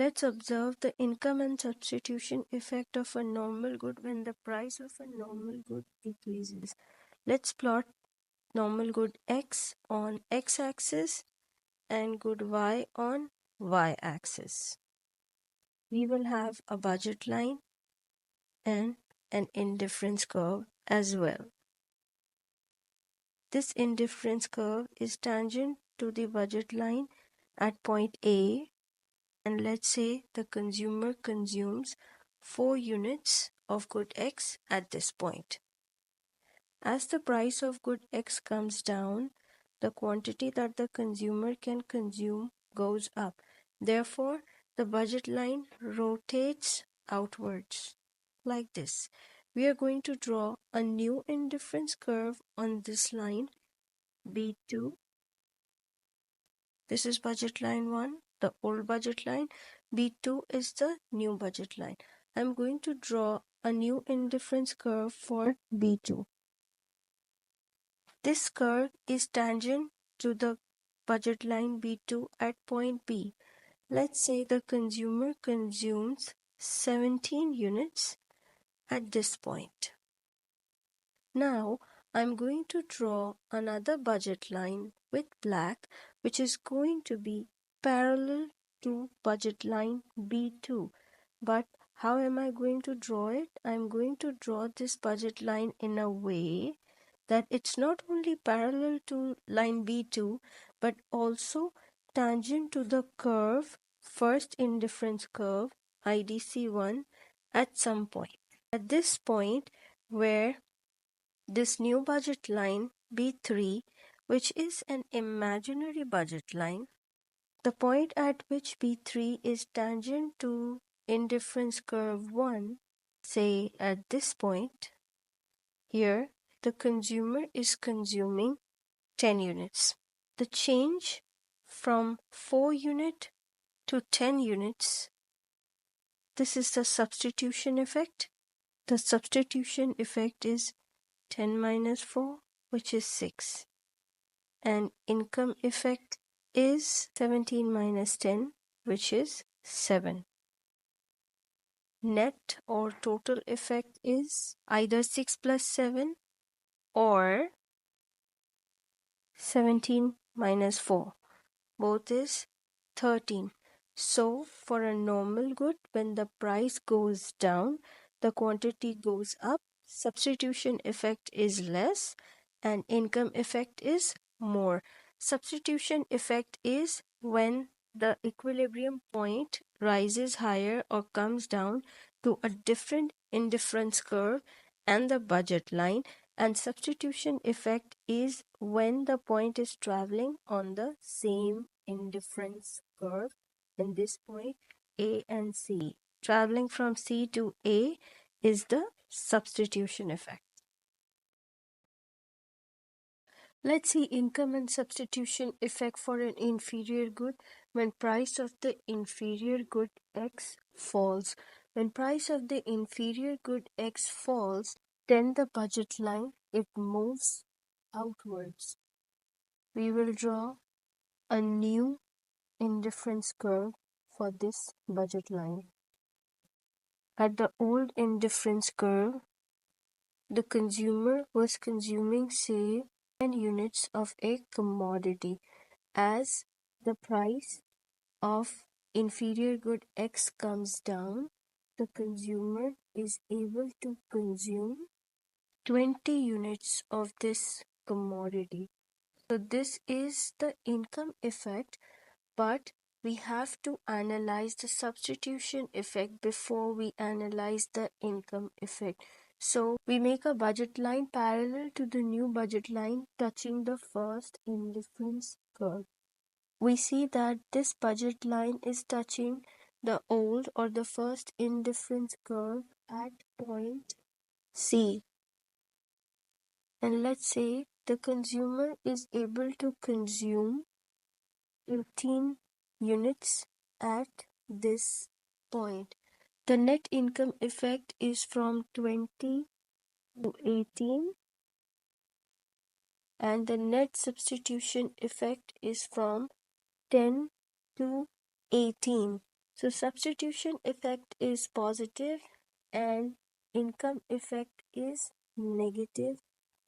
Let's observe the income and substitution effect of a normal good when the price of a normal good decreases. Let's plot normal good X on X-axis and good Y on Y-axis. We will have a budget line and an indifference curve as well. This indifference curve is tangent to the budget line at point A, and let's say the consumer consumes 4 units of good X at this point. As the price of good X comes down, the quantity that the consumer can consume goes up. Therefore, the budget line rotates outwards like this. We are going to draw a new indifference curve on this line, B2. This is budget line 1, the old budget line. B2 is the new budget line. I'm going to draw a new indifference curve for B2. This curve is tangent to the budget line B2 at point B. Let's say the consumer consumes 17 units at this point. Now, I'm going to draw another budget line with black, which is going to be parallel to budget line B2. But how am I going to draw it? I'm going to draw this budget line in a way that it's not only parallel to line B2, but also tangent to the curve, first indifference curve, IDC1, at some point. At this point, where this new budget line B3, which is an imaginary budget line, the point at which B3 is tangent to indifference curve 1, say at this point, here the consumer is consuming 10 units. The change from 4 unit to 10 units, this is the substitution effect. The substitution effect is 10 minus 4, which is 6. And income effect is 17 minus 10, which is 7. Net or total effect is either 6 plus 7 or 17 minus 4. Both is 13. So, for a normal good, when the price goes down, the quantity goes up, substitution effect is less, and income effect is more. Substitution effect is when the equilibrium point rises higher or comes down to a different indifference curve and the budget line, and substitution effect is when the point is traveling on the same indifference curve. In this point, A and C. Traveling from C to A is the substitution effect. Let's see income and substitution effect for an inferior good when price of the inferior good X falls. When price of the inferior good X falls, then the budget line, it moves outwards. We will draw a new indifference curve for this budget line. At the old indifference curve, the consumer was consuming, say, 10 units of a commodity. As the price of inferior good X comes down, the consumer is able to consume 20 units of this commodity. So this is the income effect, but we have to analyze the substitution effect before we analyze the income effect. So we make a budget line parallel to the new budget line touching the first indifference curve. We see that this budget line is touching the old or the first indifference curve at point C. And let's say the consumer is able to consume 18 units at this point. The net income effect is from 20 to 18, and the net substitution effect is from 10 to 18. So substitution effect is positive and income effect is negative.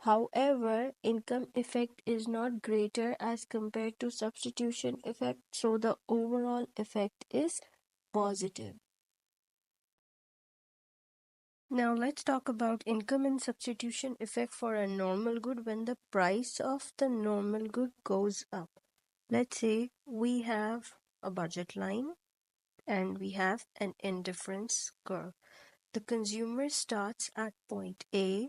However, income effect is not greater as compared to substitution effect, so the overall effect is positive. Now let's talk about income and substitution effect for a normal good when the price of the normal good goes up. Let's say we have a budget line and we have an indifference curve. The consumer starts at point A,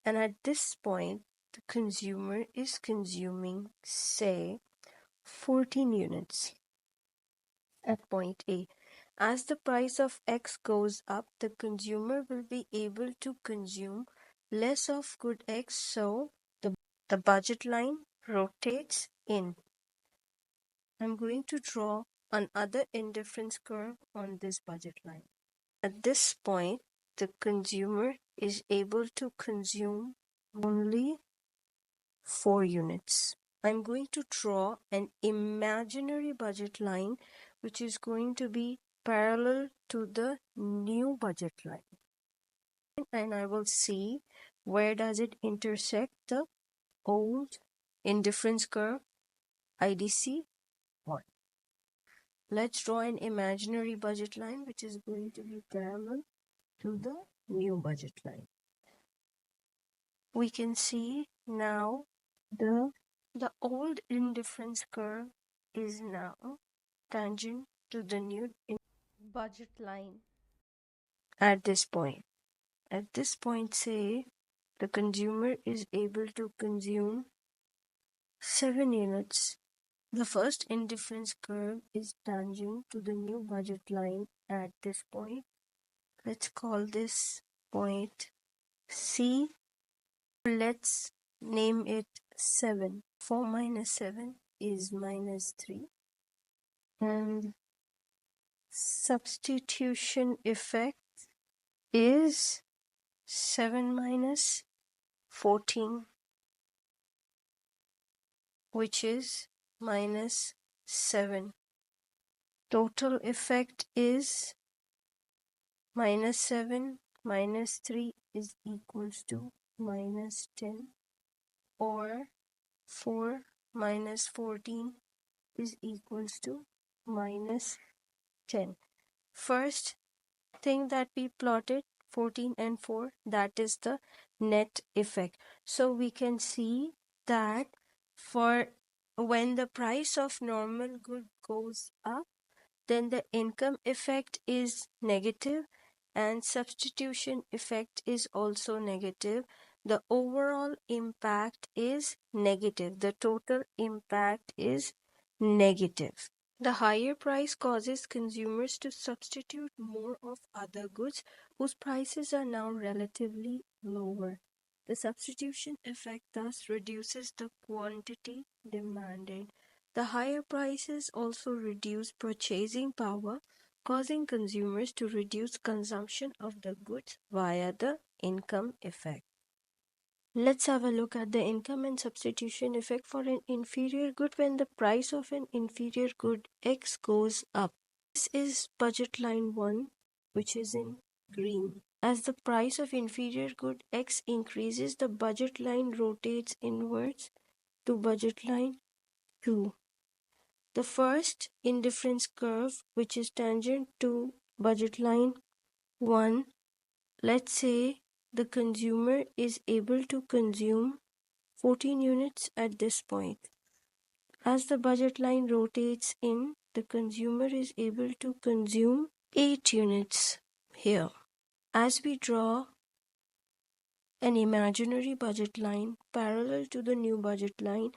and at this point, the consumer is consuming, say, 14 units at point A. As the price of X goes up, the consumer will be able to consume less of good X, so the budget line rotates in. I'm going to draw another indifference curve on this budget line. At this point, the consumer is able to consume only 4 units. I'm going to draw an imaginary budget line which is going to be parallel to the new budget line. And I will see where does it intersect the old indifference curve IDC 1. Let's draw an imaginary budget line which is going to be parallel to the new budget line. We can see now the old indifference curve is now tangent to the new budget line at this point. At this point, say the consumer is able to consume 7 units. The first indifference curve is tangent to the new budget line at this point. Let's call this point C. Let's name it 7. 4 minus 7 is minus 3. And substitution effect is 7 minus 14, which is minus 7. Total effect is minus 7 minus 3 is equals to minus 10, or 4 minus 14 is equals to minus 10. First thing that we plotted, 14 and 4, that is the net effect. So we can see that for when the price of normal good goes up, then the income effect is negative and substitution effect is also negative. The overall impact is negative. The total impact is negative. The higher price causes consumers to substitute more of other goods whose prices are now relatively lower. The substitution effect thus reduces the quantity demanded. The higher prices also reduce purchasing power, causing consumers to reduce consumption of the goods via the income effect. Let's have a look at the income and substitution effect for an inferior good when the price of an inferior good X goes up. This is budget line 1, which is in green. As the price of inferior good X increases, the budget line rotates inwards to budget line 2. The first indifference curve, which is tangent to budget line 1, let's say the consumer is able to consume 14 units at this point. As the budget line rotates in, the consumer is able to consume 8 units here. As we draw an imaginary budget line parallel to the new budget line,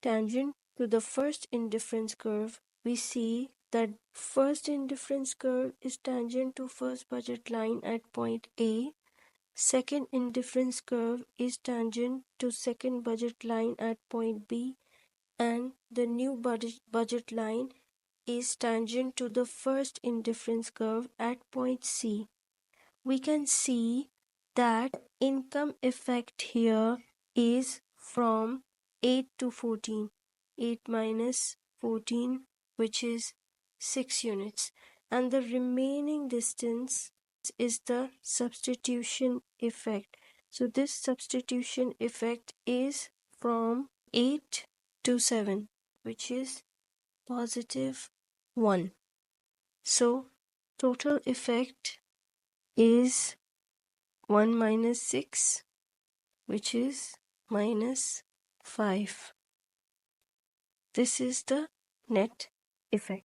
tangent to the first indifference curve, we see that first indifference curve is tangent to first budget line at point A. Second indifference curve is tangent to second budget line at point B, and the new budget line is tangent to the first indifference curve at point C. We can see that income effect here is from 8 to 14. 8 minus 14, which is 6 units. and the remaining distance is the substitution effect. So this substitution effect is from 8 to 7, which is positive 1. So total effect is 1 minus 6, which is minus 5. This is the net effect.